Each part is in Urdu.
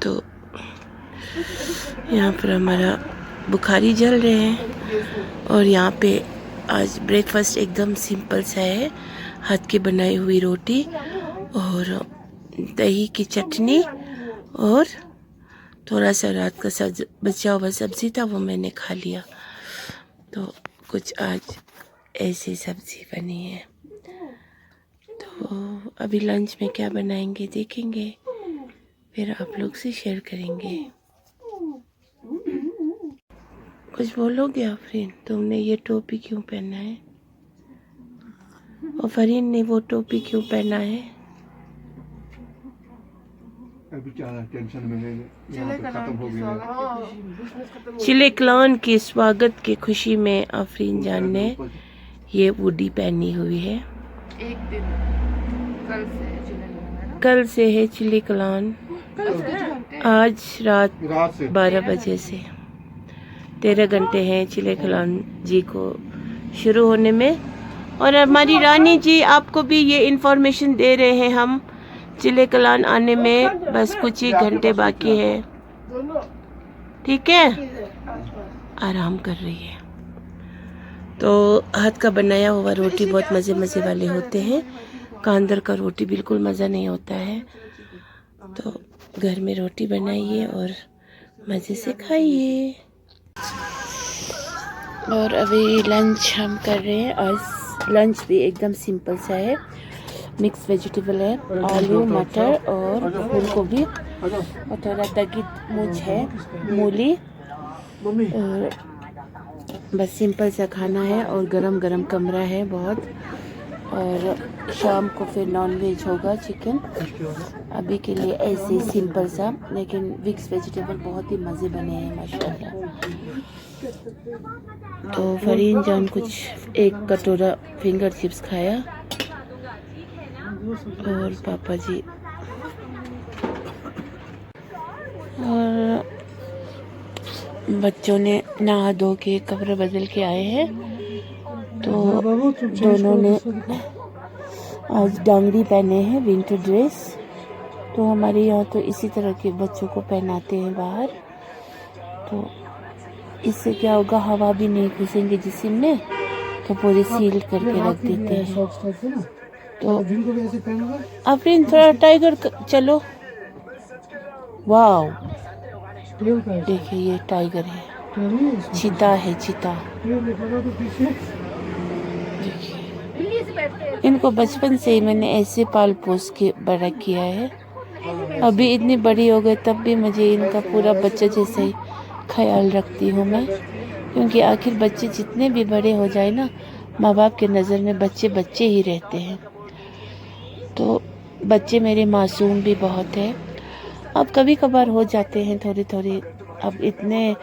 تو یہاں پر ہمارا بخاری جل رہے ہیں اور یہاں پہ آج بریک فاسٹ ایک دم سمپل سا ہے. ہاتھ کی بنائی ہوئی روٹی اور دہی کی چٹنی اور تھوڑا سا رات کا بچا ہوا سبزی تھا وہ میں نے کھا لیا. تو کچھ آج ایسی سبزی بنی ہے. تو ابھی لنچ میں کیا بنائیں گے دیکھیں گے، پھر آپ لوگ سے شیئر کریں گے. کچھ بولو گے آفرین؟ تم نے یہ ٹوپی کیوں پہنا ہے؟ اور فرین نے وہ ٹوپی کیوں پہنا ہے؟ چلے کلان کے سواگت کی خوشی میں آفرین جان نے یہ وڈی پہنی ہوئی ہے. ایک دن کل سے ہے چلی کلان، آج رات 12 بجے سے 13 گھنٹے ہیں چلے کلان جی کو شروع ہونے میں. اور ہماری رانی جی آپ کو بھی یہ انفارمیشن دے رہے ہیں، ہم چلے کلان آنے میں بس کچھ ہی گھنٹے باقی ہے. ٹھیک ہے، آرام کر رہی ہے. تو ہاتھ کا بنایا ہوا روٹی بہت مزے مزے والے ہوتے ہیں. کاندر کا روٹی بالکل مزہ نہیں ہوتا ہے. تو گھر میں روٹی بنائیے اور مزے سے کھائیے. اور ابھی لنچ ہم کر رہے ہیں. آج لنچ بھی ایک دم سمپل سا ہے. مکس ویجیٹیبل ہے، آلو مٹر اور پھول گوبھی اور تھوڑا دگی مرچ ہے، مولی، اور بس سمپل سا کھانا ہے. اور گرم گرم کمرہ ہے بہت. اور شام کو پھر نان ویج ہوگا، چکن. ابھی کے لیے ایسے ہی سمپل سا، لیکن مکس ویجیٹیبل بہت ہی مزے بنے ہیں ماشاءاللہ. تو فرین جان کچھ ایک کٹورا فنگر چپس کھایا اور پاپا جی اور بچوں نے نہا دھو کے کپڑے بدل کے آئے ہیں. تو دونوں نے آج ڈانگری پہنے ہیں، ونٹر ڈریس. تو ہمارے یہاں تو اسی طرح کے بچوں کو پہناتے ہیں باہر. تو اس سے کیا ہوگا، ہوا بھی نہیں گھسیں گے جسم میں، تو پورے سیل کر کے رکھ دیتے ہیں. تو آفرین تھوڑا ٹائگر چلو. واو، دیکھیں یہ ٹائگر ہے، چیتا ہے، چیتا. ان کو بچپن سے ہی میں نے ایسے پال پوس کے بڑا کیا ہے. ابھی اتنی بڑی ہو گئی تب بھی مجھے ان کا پورا بچہ جیسا ہی خیال رکھتی ہوں میں. کیونکہ آخر بچے جتنے بھی بڑے ہو جائے نا، ماں باپ کے نظر میں بچے بچے ہی رہتے ہیں. تو بچے میرے معصوم بھی بہت ہیں. اب کبھی کبھار ہو جاتے ہیں تھوڑے تھوڑے، اب اتنے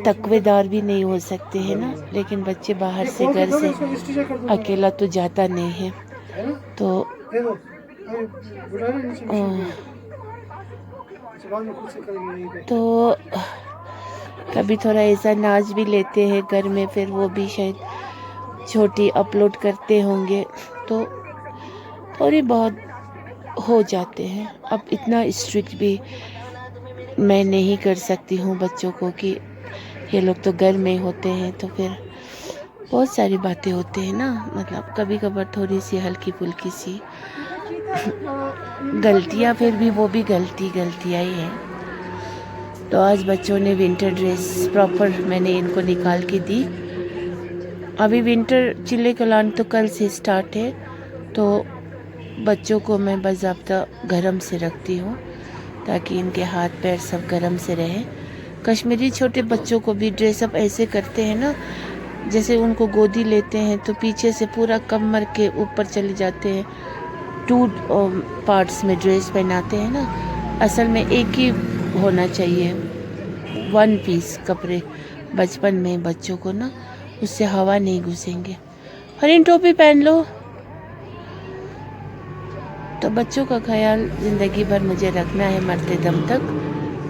تقوی دار بھی نہیں ہو سکتے ہیں نا. لیکن بچے باہر سے گھر سے اکیلا تو جاتا نہیں ہے. تو کبھی تھوڑا ایسا ناچ بھی لیتے ہیں گھر میں، پھر وہ بھی شاید چھوٹی اپلوڈ کرتے ہوں گے. تو تھوڑی بہت ہو جاتے ہیں. اب اتنا اسٹرکٹ بھی میں نہیں کر سکتی ہوں بچوں کو کہ یہ لوگ تو گھر میں ہوتے ہیں. تو پھر بہت ساری باتیں ہوتے ہیں نا، مطلب کبھی کبھار تھوڑی سی ہلکی پھلکی سی غلطیاں، پھر بھی وہ بھی غلطیاں ہی ہیں. تو آج بچوں نے ونٹر ڈریس پراپر میں نے ان کو نکال کے دی. ابھی ونٹر چلے کلان تو کل سے سٹارٹ ہے. تو بچوں کو میں باضابطہ گرم سے رکھتی ہوں تاکہ ان کے ہاتھ پیر سب گرم سے رہیں. کشمیری چھوٹے بچوں کو بھی ڈریس اپ ایسے کرتے ہیں نا، جیسے ان کو گودی لیتے ہیں تو پیچھے سے پورا کمر کے اوپر چلے جاتے ہیں. 2 پارٹس میں ڈریس پہناتے ہیں نا. اصل میں ایک ہی ہونا چاہیے، 1 پیس کپڑے بچپن میں بچوں کو نا، اس سے ہوا نہیں گھسیں گے. فرین ٹوپی پہن لو. تو بچوں کا خیال زندگی بھر مجھے رکھنا ہے مرتے دم تک،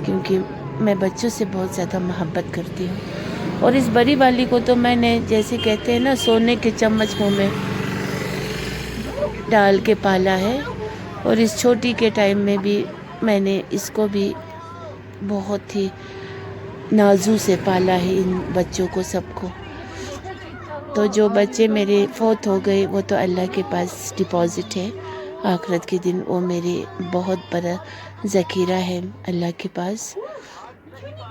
کیونکہ میں بچوں سے بہت زیادہ محبت کرتی ہوں. اور اس بڑی والی کو تو میں نے جیسے کہتے ہیں نا سونے کے چمچ منہ میں ڈال کے پالا ہے. اور اس چھوٹی کے ٹائم میں بھی میں نے اس کو بھی بہت ہی نازو سے پالا ہے، ان بچوں کو سب کو. تو جو بچے میرے فوت ہو گئے وہ تو اللہ کے پاس ڈپازٹ ہے، آخرت کے دن وہ میرے بہت بڑا ذخیرہ ہے اللہ کے پاس.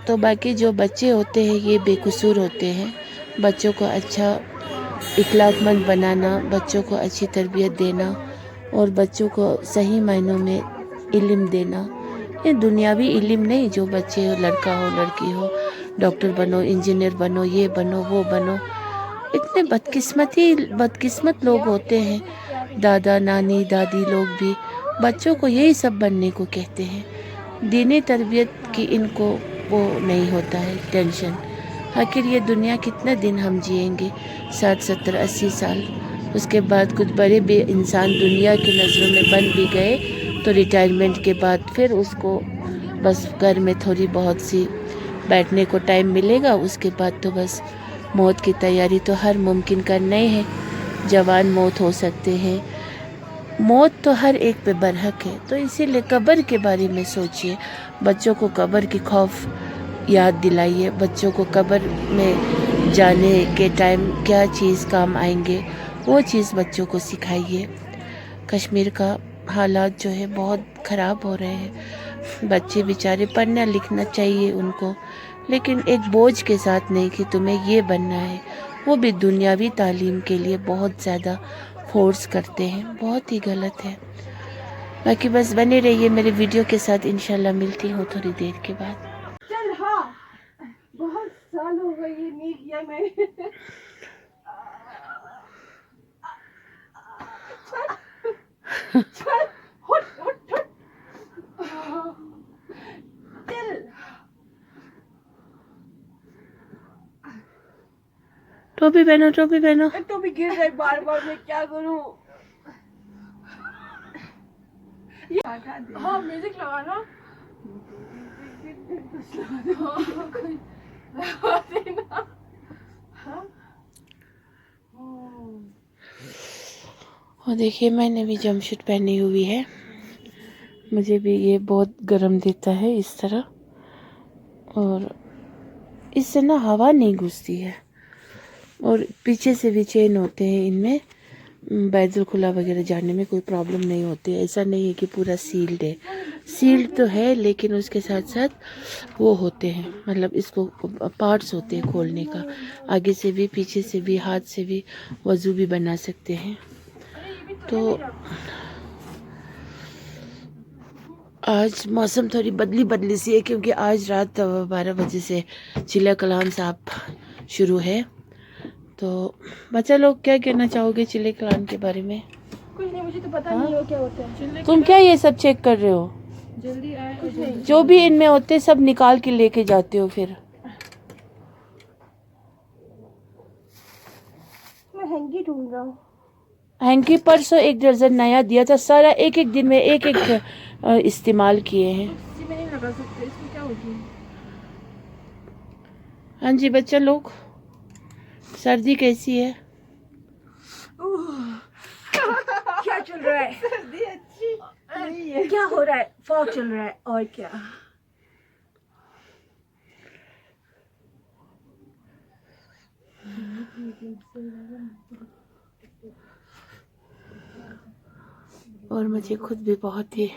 تو باقی جو بچے ہوتے ہیں یہ بے قصور ہوتے ہیں. بچوں کو اچھا اخلاق مند بنانا، بچوں کو اچھی تربیت دینا اور بچوں کو صحیح معنوں میں علم دینا. یہ دنیاوی علم نہیں، جو بچے لڑکا ہو لڑکی ہو ڈاکٹر بنو، انجینئر بنو، یہ بنو وہ بنو. اتنے بدقسمت لوگ ہوتے ہیں، دادا نانی دادی لوگ بھی بچوں کو یہی سب بننے کو کہتے ہیں. دینی تربیت کی ان کو وہ نہیں ہوتا ہے ٹینشن. آخر یہ دنیا کتنے دن ہم جئیں گے، 60 70 80 سال. اس کے بعد کچھ بڑے بھی انسان دنیا کی نظروں میں بن بھی گئے تو ریٹائرمنٹ کے بعد پھر اس کو بس گھر میں تھوڑی بہت سی بیٹھنے کو ٹائم ملے گا. اس کے بعد تو بس موت کی تیاری تو ہر ممکن کرنا ہی ہے. جوان موت ہو سکتے ہیں، موت تو ہر ایک پہ برحق ہے. تو اسی لیے قبر کے بارے میں سوچئے، بچوں کو قبر کی خوف یاد دلائیے، بچوں کو قبر میں جانے کے ٹائم کیا چیز کام آئیں گے وہ چیز بچوں کو سکھائیے. کشمیر کا حالات جو ہے بہت خراب ہو رہے ہیں. بچے بیچارے پڑھنا لکھنا چاہیے ان کو، لیکن ایک بوجھ کے ساتھ نہیں کہ تمہیں یہ بننا ہے. وہ بھی دنیاوی تعلیم کے لیے بہت زیادہ فورس کرتے ہیں، بہت ہی غلط ہے. باقی بس بنے رہیے میرے ویڈیو کے ساتھ، انشاءاللہ ملتی ہوں تھوڑی دیر کے بعد. چل ہاں، بہت سال ہو گئے یہ نہیں کیا میں نے. ٹوپی پہنو، ٹوپی پہنو. تو بھی گر رہے بار بار، میں کیا کروں. ہاں میوزک لگانا. اور دیکھیے میں نے بھی جمپ سوٹ پہنی ہوئی ہے، مجھے بھی یہ بہت گرم دیتا ہے اس طرح، اور اس سے نا ہوا نہیں گھستی ہے. اور پیچھے سے بھی چین ہوتے ہیں ان میں، بیت الخلا وغیرہ جانے میں کوئی پرابلم نہیں ہوتی ہے. ایسا نہیں ہے کہ پورا سیلڈ ہے، سیلڈ تو ہے لیکن اس کے ساتھ ساتھ وہ ہوتے ہیں، مطلب اس کو پارٹس ہوتے ہیں کھولنے کا، آگے سے بھی پیچھے سے بھی ہاتھ سے بھی وضو بھی بنا سکتے ہیں. تو آج موسم تھوڑی بدلی سی ہے، کیونکہ آج رات 12 بجے سے چلہ کلام صاحب شروع ہے. تو بچہ لوگ کیا کہنا چاہو گے چلہ کلام کے بارے میں؟ کچھ نہیں، مجھے تو پتا نہیں ہو کیا ہوتا ہے. تم کیا یہ سب چیک کر رہے ہو؟ جلدی آئے. جو بھی ان میں ہوتے سب نکال کے لے کے جاتے ہو پھر. میں ہینگی ڈھونڈ رہا ہوں. ہینکی پرسوں 1 درجن نیا دیا تھا، سارا ایک دن میں ایک استعمال کیے ہیں. اسی میں نہیں لگا سکتے، اس میں کیا ہوتی ہے. ہاں جی بچہ لوگ، سردی کیسی ہے؟ کیا چل رہا ہے؟ سردی اچھی کیا ہو رہا ہے؟ فاگ چل رہا ہے اور کیا. اور مجھے خود بھی بہت ہی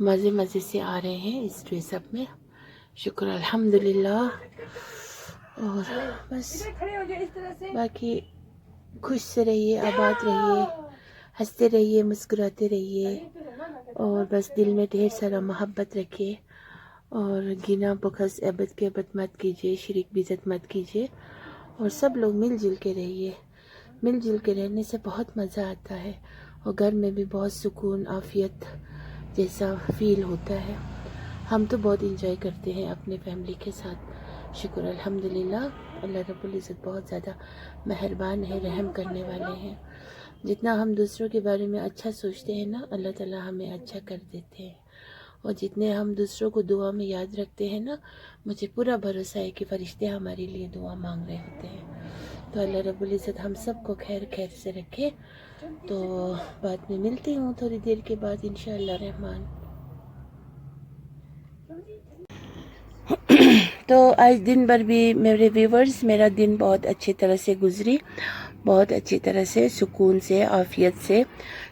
مزے سے آ رہے ہیں اس ڈریس اپ میں، شکر الحمدللہ. اور بس باقی خوش سے رہیے، آباد رہیے، ہنستے رہیے، مسکراتے رہیے، اور بس دل میں ڈھیر سارا محبت رکھیے، اور گنا بخس عبد کے عبد مت کیجیے، شرک بیزت مت کیجیے، اور سب لوگ مل جل کے رہیے. مل جل کے رہنے سے بہت مزہ آتا ہے، اور گھر میں بھی بہت سکون عافیت جیسا فیل ہوتا ہے. ہم تو بہت انجوائے کرتے ہیں اپنے فیملی کے ساتھ، شکر الحمدللہ. اللہ رب العزت بہت زیادہ مہربان ہے، رحم کرنے والے ہیں. جتنا ہم دوسروں کے بارے میں اچھا سوچتے ہیں نا، اللہ تعالیٰ ہمیں اچھا کر دیتے ہیں. اور جتنے ہم دوسروں کو دعا میں یاد رکھتے ہیں نا، مجھے پورا بھروسہ ہے کہ فرشتے ہمارے لیے دعا مانگ رہے ہوتے ہیں. تو اللہ رب العزت ہم سب کو خیر خیر سے رکھے. تو بعد میں ملتی ہوں تھوڑی دیر کے بعد انشاءاللہ رحمان. تو آج دن بھر بھی میرے ویورز میرا دن بہت اچھی طرح سے گزری، بہت اچھی طرح سے، سکون سے، عافیت سے.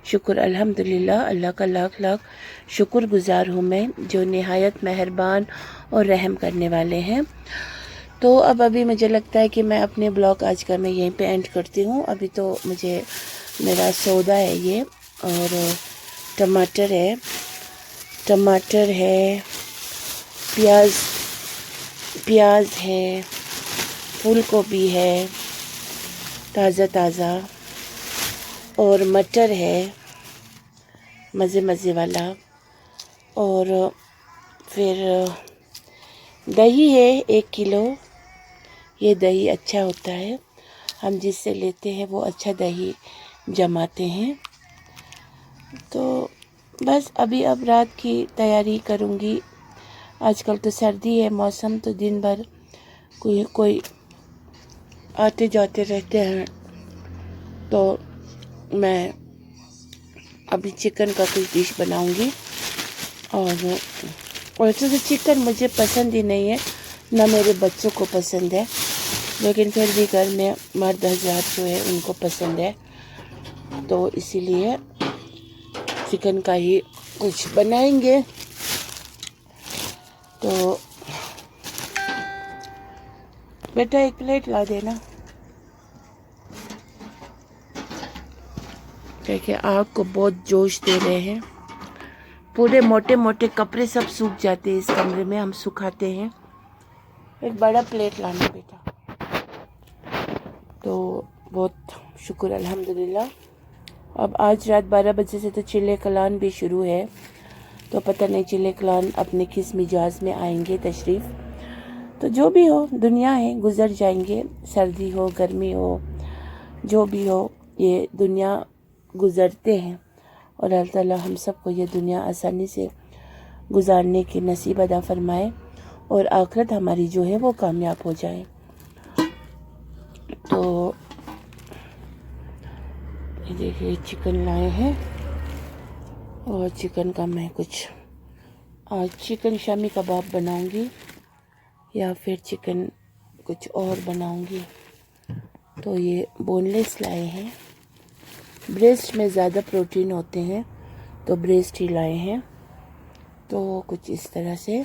شکر الحمدللہ، اللہ کا لاکھ لاکھ شکر گزار ہوں میں، جو نہایت مہربان اور رحم کرنے والے ہیں. تو ابھی مجھے لگتا ہے کہ میں اپنے بلاگ آج کا میں یہیں پہ اینڈ کرتی ہوں. ابھی تو مجھے میرا سودا ہے یہ، اور ٹماٹر ہے، پیاز ہے، پھول گوبھی ہے تازہ، اور مٹر ہے مزے والا، اور پھر دہی ہے 1 کلو. یہ دہی اچھا ہوتا ہے، ہم جس سے لیتے ہیں وہ اچھا دہی جماتے ہیں. تو بس اب رات کی تیاری کروں گی. آج کل تو سردی ہے موسم، تو دن بھر کوئی آتے جاتے رہتے ہیں. تو میں ابھی چکن کا کچھ ڈش بناؤں گی. اور ویسے تو چکن مجھے پسند ہی نہیں ہے، نہ میرے بچوں کو پسند ہے، لیکن پھر بھی گھر میں مرد حضرات جو ہے ان کو پسند ہے، تو اسی لیے چکن کا ہی کچھ بنائیں گے. تو بیٹا 1 پلیٹ لا دینا. دیکھیں آگ کو بہت جوش دے رہے ہیں، پورے موٹے کپڑے سب سوکھ جاتے ہیں اس کمرے میں، ہم سکھاتے ہیں. ایک بڑا پلیٹ لانا بیٹا. تو بہت شکر الحمدللہ. اب آج رات 12 بجے سے تو چلے کلان بھی شروع ہے، تو پتہ نہیں چلے کلان اپنے کس مزاج میں آئیں گے تشریف. تو جو بھی ہو دنیا ہے، گزر جائیں گے، سردی ہو گرمی ہو جو بھی ہو، یہ دنیا گزرتے ہیں، اور اللہ تعالیٰ ہم سب کو یہ دنیا آسانی سے گزارنے کی نصیب عطا فرمائے، اور آخرت ہماری جو ہے وہ کامیاب ہو جائے. تو یہ دیکھیے چکن لائے ہیں، اور چکن کا میں کچھ آج چکن شامی کباب بناؤں گی، یا پھر چکن کچھ اور بناؤں گی. تو یہ بون لیس لائے ہیں، بریسٹ میں زیادہ پروٹین ہوتے ہیں تو بریسٹ ہی لائے ہیں. تو کچھ اس طرح سے.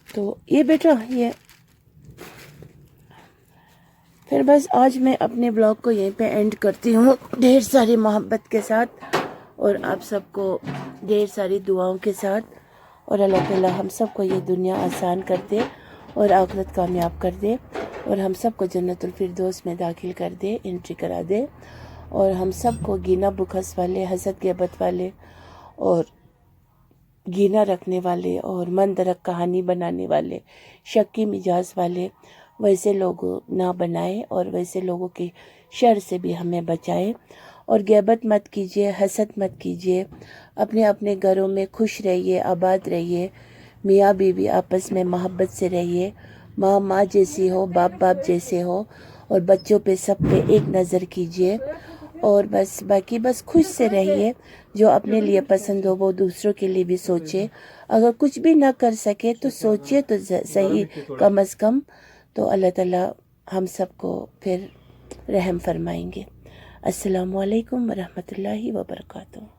تو یہ بیٹا یہ پھر بس آج میں اپنے بلاگ کو یہیں پہ اینڈ کرتی ہوں، ڈھیر ساری محبت کے ساتھ، اور آپ سب کو ڈھیر ساری دعاؤں کے ساتھ. اور اللہ تعالیٰ ہم سب کو یہ دنیا آسان کر دے اور آخرت کامیاب کر دے، اور ہم سب کو جنت الفردوس میں داخل کر دے، انٹری کرا دے. اور ہم سب کو گینا بخس والے، حسد غیبت والے، اور گینا رکھنے والے، اور من درک کہانی بنانے والے، شکی مزاج والے، ویسے لوگ نہ بنائے، اور ویسے لوگوں کی شر سے بھی ہمیں بچائے. اور غیبت مت کیجیے، حسد مت کیجیے، اپنے گھروں میں خوش رہیے، آباد رہیے، میاں بیوی آپس میں محبت سے رہیے، ماں جیسی ہو، باپ جیسے ہو، اور بچوں پہ سب پہ ایک نظر کیجیے. اور باقی بس خوش سے رہیے، جو اپنے لیے پسند ہو وہ دوسروں کے لیے بھی سوچے. اگر کچھ بھی نہ کر سکے تو سوچیے تو صحیح کم از کم. تو اللہ تعالیٰ ہم سب کو پھر رحم فرمائیں گے. السلام علیکم ورحمۃ اللہ وبرکاتہ.